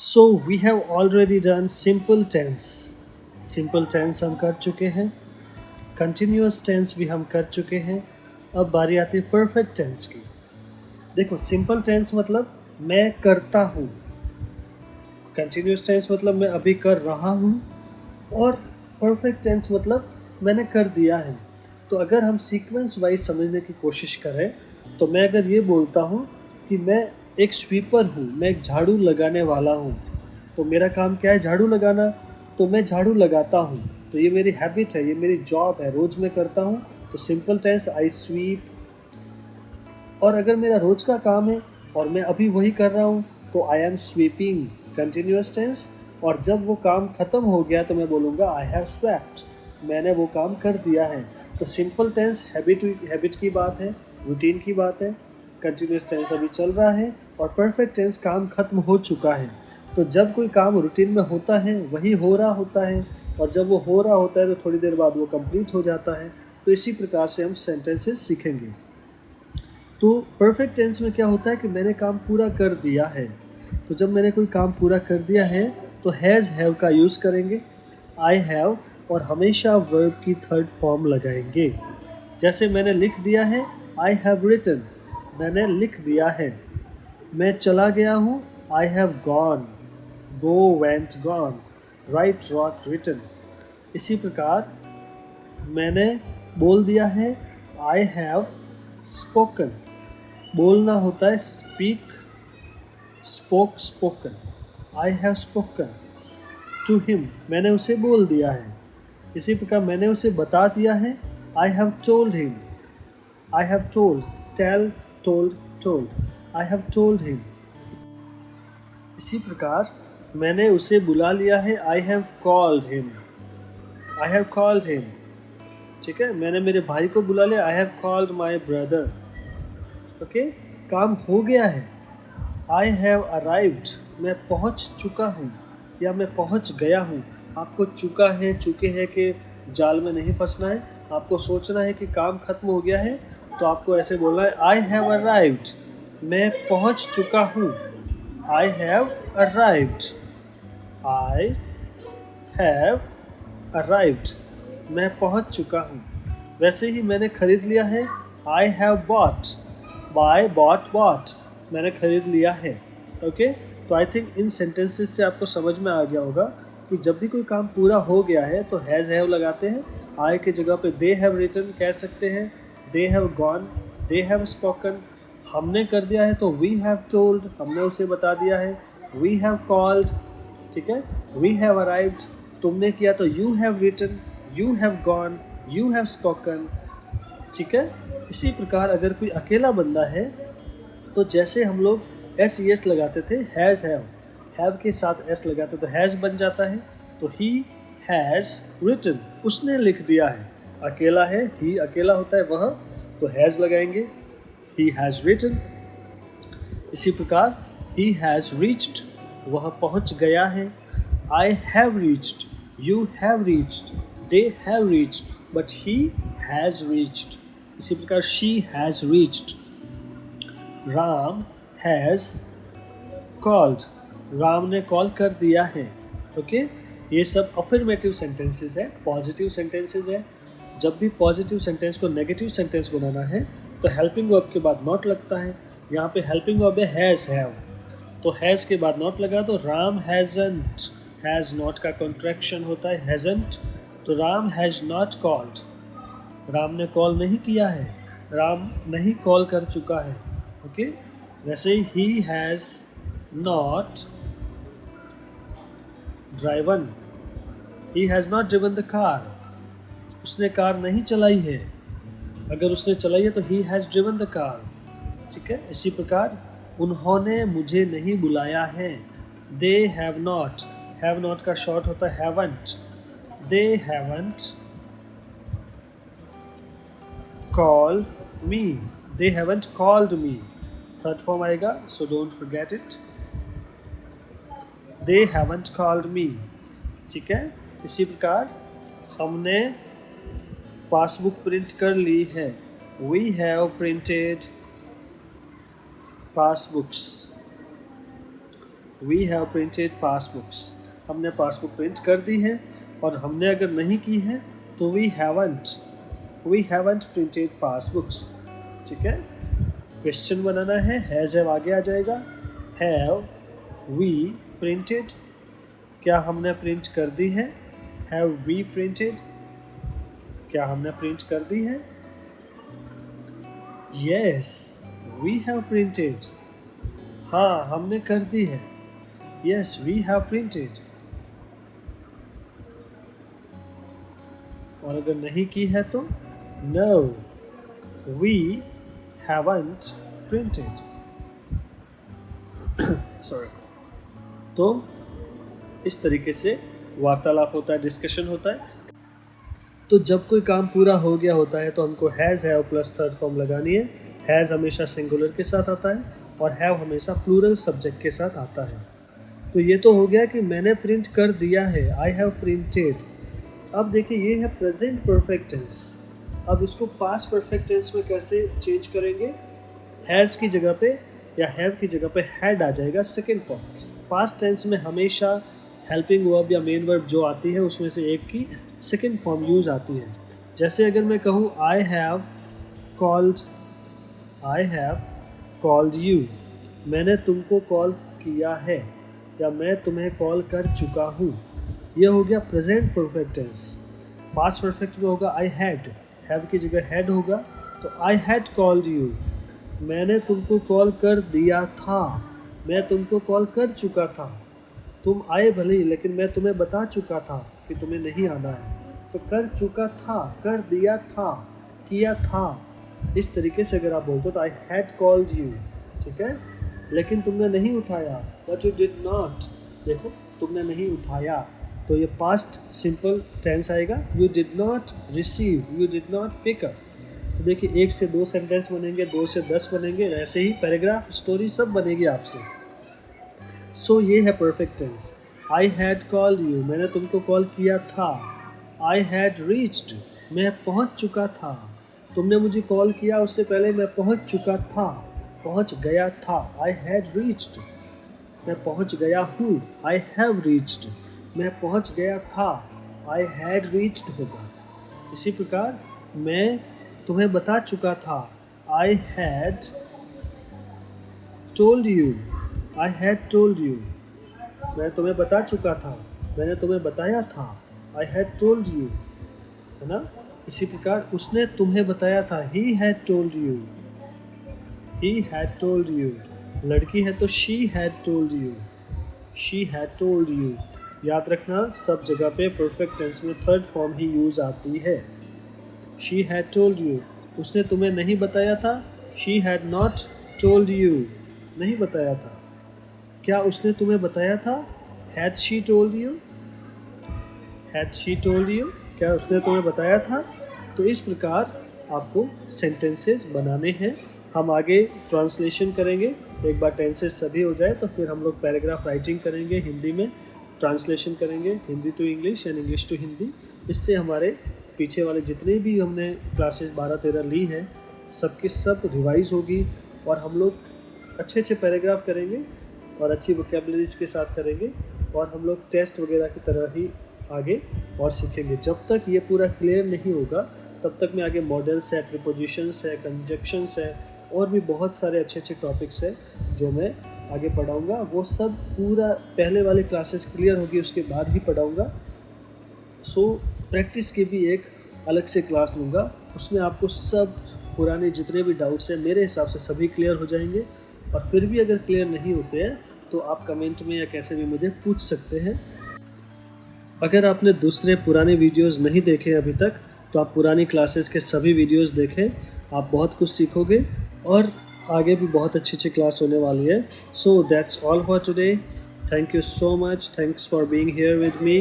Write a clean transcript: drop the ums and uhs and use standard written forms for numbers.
So we have already done simple tense. Simple tense हम कर चुके हैं, कंटिन्यूअस टेंस भी हम कर चुके हैं। अब बारी आती है परफेक्ट टेंस की। देखो, सिंपल टेंस मतलब मैं करता हूँ, कंटिन्यूअस टेंस मतलब मैं अभी कर रहा हूँ, और परफेक्ट टेंस मतलब मैंने कर दिया है। तो अगर हम सीक्वेंस वाइज समझने की कोशिश करें तो मैं अगर ये बोलता हूँ कि मैं एक स्वीपर हूँ, मैं एक झाड़ू लगाने वाला हूँ, तो मेरा काम क्या है? झाड़ू लगाना। तो मैं झाड़ू लगाता हूँ, तो ये मेरी हैबिट है, ये मेरी जॉब है, रोज़ मैं करता हूँ। तो सिंपल टेंस आई स्वीप। और अगर मेरा रोज का काम है और मैं अभी वही कर रहा हूँ तो I am sweeping, continuous tense. और जब वो काम खत्म हो गया तो मैं बोलूँगा आई हैव स्वेप्ट, मैंने वो काम कर दिया है। तो सिंपल टेंस हैबिट की बात है, रूटीन की बात है। कंटिन्यूअस टेंस अभी चल रहा है, और परफेक्ट टेंस काम खत्म हो चुका है। तो जब कोई काम रूटीन में होता है वही हो रहा होता है, और जब वो हो रहा होता है तो थोड़ी देर बाद वो कंप्लीट हो जाता है। तो इसी प्रकार से हम सेंटेंसेस सीखेंगे। तो परफेक्ट टेंस में क्या होता है कि मैंने काम पूरा कर दिया है। तो जब मैंने कोई काम पूरा कर दिया है तो हैज़ हैव का यूज़ करेंगे, आई हैव, और हमेशा वर्ब की थर्ड फॉर्म लगाएंगे। जैसे मैंने लिख दिया है, आई हैव रिटन, मैंने लिख दिया है। मैं चला गया हूँ, I have gone, go went gone, write wrote written. इसी प्रकार मैंने बोल दिया है, आई हैव स्पोकन, बोलना होता है speak, spoke, spoken. I have spoken to him, मैंने उसे बोल दिया है। इसी प्रकार मैंने उसे बता दिया है, I have told him. I have told, tell, told, told, I have told him. इसी प्रकार मैंने उसे बुला लिया है, I have called him. I have called him. ठीक है, मैंने मेरे भाई को बुला लिया, I have called my brother. Okay, काम हो गया है। आई हैव अराइव्ड, मैं पहुंच चुका हूँ या मैं पहुंच गया हूँ। आपको चुका है, चुके हैं के जाल में नहीं फंसना है। आपको सोचना है कि काम खत्म हो गया है, तो आपको ऐसे बोलना है, आई हैव अराइव्ड, मैं पहुंच चुका हूँ। I have arrived, I have arrived, मैं पहुंच चुका हूँ। वैसे ही मैंने खरीद लिया है, I have bought, buy bought bought, मैंने खरीद लिया है। ओके, तो आई थिंक इन सेंटेंसेस से आपको समझ में आ गया होगा कि जब भी कोई काम पूरा हो गया है तो हैज़ हैव लगाते हैं। आई के जगह पे दे हैव रिटन कह सकते हैं, they have gone, they have spoken. हमने कर दिया है तो वी हैव टोल्ड, हमने उसे बता दिया है। वी हैव कॉल्ड, ठीक है, वी हैव अराइव्ड। तुमने किया तो you have written, you have gone, you have spoken. ठीक है। इसी प्रकार अगर कोई अकेला बंदा है तो जैसे हम लोग एस ई एस लगाते थे, हैज़ हैव के साथ एस लगाते तो हैज़ बन जाता है। तो ही हैज़ रिटन, उसने लिख दिया है। अकेला है, ही अकेला होता है वह, तो हैज़ लगाएंगे, ही हैज़ रिटन। इसी प्रकार ही हैज़ रीच्ड, वह पहुंच गया है। I have reached, you have reached, they have reached, but he has reached. इसी प्रकार she has reached. Ram has called, Ram ने कॉल कर दिया है। ओके, ये सब अफर्मेटिव सेंटेंसेस है, पॉजिटिव सेंटेंसेस है। जब भी पॉजिटिव सेंटेंस को नेगेटिव सेंटेंस बनाना है तो हेल्पिंग वर्ब के बाद नॉट लगता है। यहाँ पे हेल्पिंग वर्ब है हैज़ हैव, तो हैज़ के बाद नॉट लगा तो राम हैज़न्ट, हैज़ नॉट का कॉन्ट्रैक्शन होता है हैज़न्ट। तो Ram has not called, Ram ने कॉल नहीं किया है, राम नहीं कॉल कर चुका है। ओके, वैसे ही has not driven, he has not driven the car, उसने कार नहीं चलाई है। अगर उसने चलाई है तो he has driven the car. ठीक है। इसी प्रकार उन्होंने मुझे नहीं बुलाया है, दे हैव नॉट का शॉर्ट होता है haven't, they haven't call me, they haven't called me, third form आएगा, so don't forget it, they haven't called me. ठीक है। इसी प्रकार हमने पासबुक प्रिंट कर ली है, we have printed passbooks. We have printed passbooks, हमने पासबुक प्रिंट कर दी है। और हमने अगर नहीं की है तो वी हैवंट प्रिंटेड पासबुक्स। ठीक है, क्वेश्चन बनाना है, हैज़ हैव आगे आ जाएगा। हैव वी प्रिंटेड, क्या हमने प्रिंट कर दी है? हैव वी प्रिंटेड, क्या हमने प्रिंट कर दी है? यस वी हैव प्रिंटेड, हाँ हमने कर दी है। Yes we have printed. और अगर नहीं की है तो no we haven't printed. Sorry. तो इस तरीके से वार्तालाप होता है, डिस्कशन होता है। तो जब कोई काम पूरा हो गया होता है तो हमको has have plus third form लगानी है। हैज़ हमेशा सिंगुलर के साथ आता है और हैव हमेशा प्लूरल सब्जेक्ट के साथ आता है। तो ये तो हो गया कि मैंने प्रिंट कर दिया है, आई हैव प्रिंटेड। अब देखिए ये है प्रेजेंट परफेक्ट टेंस। अब इसको पास्ट परफेक्ट टेंस में कैसे चेंज करेंगे? हैज़ की जगह पे या हैव की जगह पे हैड आ जाएगा सेकेंड फॉर्म। पास्ट टेंस में हमेशा हेल्पिंग वर्ब या मेन वर्ब जो आती है उसमें से एक की सेकेंड फॉर्म यूज़ आती है। जैसे अगर मैं कहूँ आई हैव कॉल्ड यू, मैंने तुमको कॉल किया है या मैं तुम्हें कॉल कर चुका हूँ, ये हो गया present perfect tense. Past perfect में होगा आई हैड, हैव की जगह हैड होगा, तो आई हैड कॉल्ड यू, मैंने तुमको कॉल कर दिया था, मैं तुमको कॉल कर चुका था। तुम आए भले ही लेकिन मैं तुम्हें बता चुका था कि तुम्हें नहीं आना है। तो कर चुका था, कर दिया था, किया था, इस तरीके से अगर आप बोलते हो तो आई हैड कॉल्ड यू। ठीक है, लेकिन तुमने नहीं उठाया, बट यू डिड नॉट, देखो तुमने नहीं उठाया, तो ये पास्ट सिंपल टेंस आएगा। You did not receive, you did not pick up. तो देखिए 1 से 2 सेंटेंस बनेंगे, 2 से 10 बनेंगे, वैसे ही पैराग्राफ स्टोरी सब बनेगी आपसे। सो ये है perfect tense. I had called you, मैंने तुमको कॉल किया था। आई हैड रीच्ड, मैं पहुंच चुका था। तुमने मुझे कॉल किया उससे पहले मैं पहुंच चुका था, पहुंच गया था। आई हैड रीच्ड, मैं पहुंच गया हूँ। आई हैव रीच्ड, मैं पहुंच गया था। आई हैड रीच्ड होगा। इसी प्रकार मैं तुम्हें बता चुका था। I had told you, I had told you, मैं तुम्हें बता चुका था, मैंने तुम्हें बताया था। आई हैड टोल्ड यू, है ना। इसी प्रकार उसने तुम्हें बताया था, he had told you, he had told you. लड़की है तो she had told you, she had told you. याद रखना सब जगह पे परफेक्ट टेंस में थर्ड फॉर्म ही यूज आती है। शी हैड टोल्ड यू, उसने तुम्हें नहीं बताया था। She had not told you, नहीं बताया था। क्या उसने तुम्हें बताया था? Had she told you, had she told you, क्या उसने तुम्हें बताया था? तो इस प्रकार आपको सेंटेंसेस बनाने हैं। हम आगे ट्रांसलेशन करेंगे। एक बार टेंसेस सभी हो जाए तो फिर हम लोग पैराग्राफ राइटिंग करेंगे, हिंदी में ट्रांसलेशन करेंगे, Hindi to English and English to Hindi. इससे हमारे पीछे वाले जितने भी हमने क्लासेस 12-13 ली है सबकी सब रिवाइज होगी और हम लोग अच्छे अच्छे पैराग्राफ करेंगे और अच्छी वोकैबुलरीज के साथ करेंगे और हम लोग टेस्ट वगैरह की तरह ही आगे और सीखेंगे। जब तक ये पूरा क्लियर नहीं होगा तब तक मैं आगे मॉडल्स है, प्रीपोजिशंस है, कंजक्शंस है और भी बहुत सारे अच्छे अच्छे टॉपिक्स है जो मैं आगे पढ़ाऊँगा। वो सब पूरा पहले वाली क्लासेस क्लियर होगी उसके बाद ही पढ़ाऊँगा। सो प्रैक्टिस की भी एक अलग से क्लास लूँगा, उसमें आपको सब पुराने जितने भी डाउट्स हैं मेरे हिसाब से सभी क्लियर हो जाएंगे। और फिर भी अगर क्लियर नहीं होते हैं तो आप कमेंट में या कैसे भी मुझे पूछ सकते हैं। अगर आपने दूसरे पुराने वीडियोस नहीं देखे अभी तक तो आप पुरानी क्लासेस के सभी वीडियोस देखें, आप बहुत कुछ सीखोगे और आगे भी बहुत अच्छी अच्छी क्लास होने वाली है। So that's all for today. Thank you so much, thanks for being here with me.